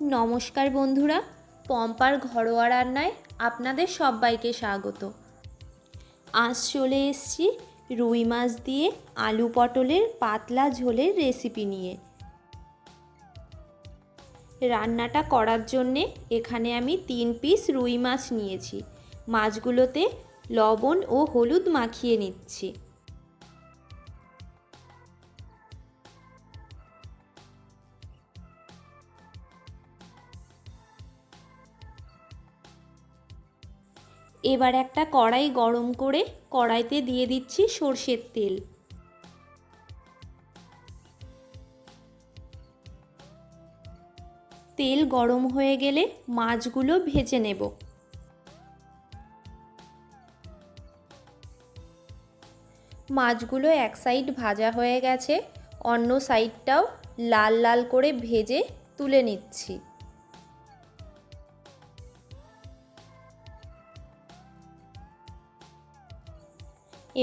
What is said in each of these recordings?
নমস্কার বন্ধুরা, পম্পার ঘরোয়া রান্নায় আপনাদের সবাইকে স্বাগত। আজ চলে এসেছি রুই মাছ দিয়ে আলু পটলের পাতলা ঝোলের রেসিপি নিয়ে। রান্নাটা করার জন্যে এখানে আমি 3 পিস রুই মাছ নিয়েছি। মাছগুলোতে লবণ ও হলুদ মাখিয়ে নিচ্ছি। এবার একটা কড়াই গরম করে কড়াইতে দিয়ে দিচ্ছি সরষের তেল। তেল গরম হয়ে গেলে মাছগুলো ভেজে নেব। মাছগুলো এক সাইড ভাজা হয়ে গেছে, অন্য সাইডটাও লাল লাল করে ভেজে তুলে নিচ্ছি।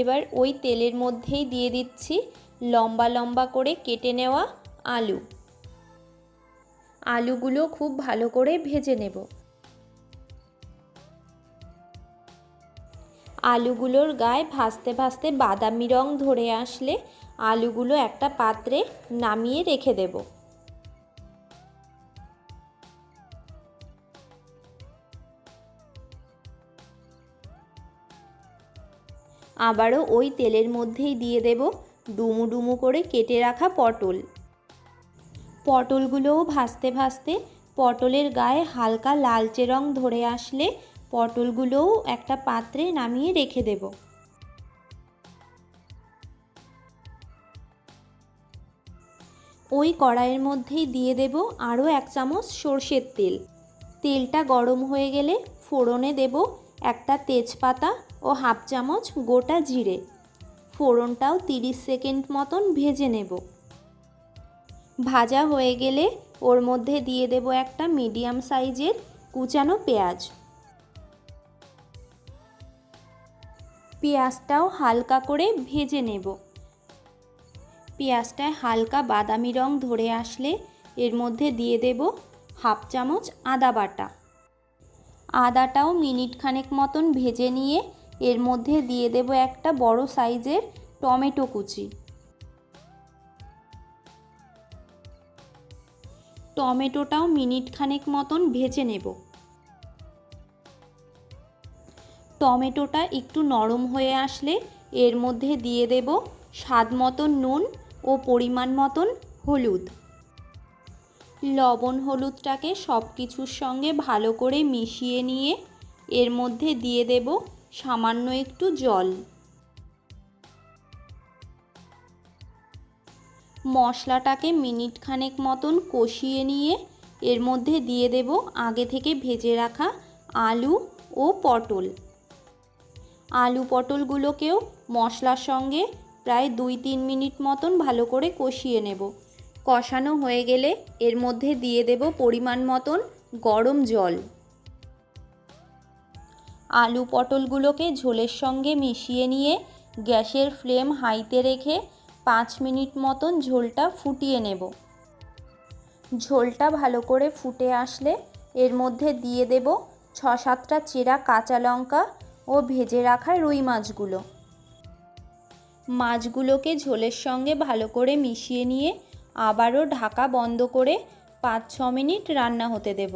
এবার ওই তেলের মধ্যেই দিয়ে দিচ্ছি লম্বা লম্বা করে কেটে নেওয়া আলু। আলুগুলো খুব ভালো করে ভেজে নেব। আলুগুলোর গায়ে ভাজতে ভাজতে বাদামি রং ধরে আসলে আলুগুলো একটা পাত্রে নামিয়ে রেখে দেব। আবারও ওই তেলের মধ্যেই দিয়ে দেব ডুমু ডুমু করে কেটে রাখা পটল। পটলগুলোও ভাজতে ভাজতে পটলের গায়ে হালকা লালচে রং ধরে আসলে পটলগুলোও একটা পাত্রে নামিয়ে রেখে দেব। ওই কড়াইয়ের মধ্যেই দিয়ে দেব আরও 1 চামচ সরষের তেল। তেলটা গরম হয়ে গেলে ফোড়নে দেব একটা তেজপাতা ও 1/2 চামচ গোটা জিরে। ফোড়নটাও 30 সেকেন্ড মতন ভেজে নেব। ভাজা হয়ে গেলে ওর মধ্যে দিয়ে দেব একটা মিডিয়াম সাইজের কুচানো পেঁয়াজ। পেঁয়াজটাও হালকা করে ভেজে নেব। পেঁয়াজটায় হালকা বাদামি রং ধরে আসলে এর মধ্যে দিয়ে দেব 1/2 চামচ আদা বাটা। আদাটাও মিনিট খানেক মতন ভেজে নিয়ে এর মধ্যে দিয়ে দেব একটা বড় সাইজের টমেটো কুচি। টমেটোটাও মিনিট খানেক মতন ভেজে নেব। টমেটোটা একটু নরম হয়ে আসলে এর মধ্যে দিয়ে দেব স্বাদ মতন নুন ও পরিমাণ মতন হলুদ। লবণ হলুদটাকে সব কিছুর সঙ্গে ভালো করে মিশিয়ে নিয়ে এর মধ্যে দিয়ে দেব সামান্য একটু জল। মশলাটাকে মিনিট খানেক মতন কষিয়ে নিয়ে এর মধ্যে দিয়ে দেব আগে থেকে ভেজে রাখা আলু ও পটল। আলু পটলগুলোকেও মশলার সঙ্গে প্রায় 2-3 মিনিট মতন ভালো করে কষিয়ে নেব। কষানো হয়ে গেলে এর মধ্যে দিয়ে দেব পরিমাণ মতন গরম জল। আলু পটলগুলোকে ঝোলের সঙ্গে মিশিয়ে নিয়ে গ্যাসের ফ্লেম হাইতে রেখে 5 মিনিট মতন ঝোলটা ফুটিয়ে নেব। ঝোলটা ভালো করে ফুটে আসলে এর মধ্যে দিয়ে দেব 6-7টা চেরা কাঁচা লঙ্কা ও ভেজে রাখা রুই মাছগুলো। মাছগুলোকে ঝোলের সঙ্গে ভালো করে মিশিয়ে নিয়ে আবারও ঢাকা বন্ধ করে 5-6 মিনিট রান্না হতে দেব।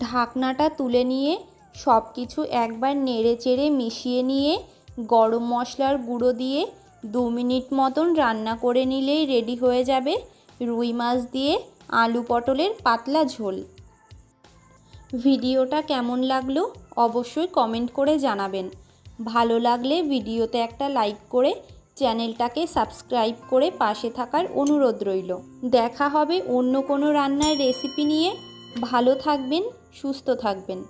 ঢাকনাটা তুলে নিয়ে সব কিছু একবার নেড়ে চেড়ে মিশিয়ে নিয়ে গরম মশলার গুঁড়ো দিয়ে 2 মিনিট মতন রান্না করে নিলেই রেডি হয়ে যাবে রুই মাছ দিয়ে আলু পটলের পাতলা ঝোল। ভিডিওটা কেমন লাগলো অবশ্যই কমেন্ট করে জানাবেন। ভালো লাগলে ভিডিওতে একটা লাইক করে চ্যানেলটাকে সাবস্ক্রাইব করে পাশে থাকার অনুরোধ রইল। দেখা হবে অন্য কোনো রান্নার রেসিপি নিয়ে। ভালো থাকবেন, সুস্থ থাকবেন।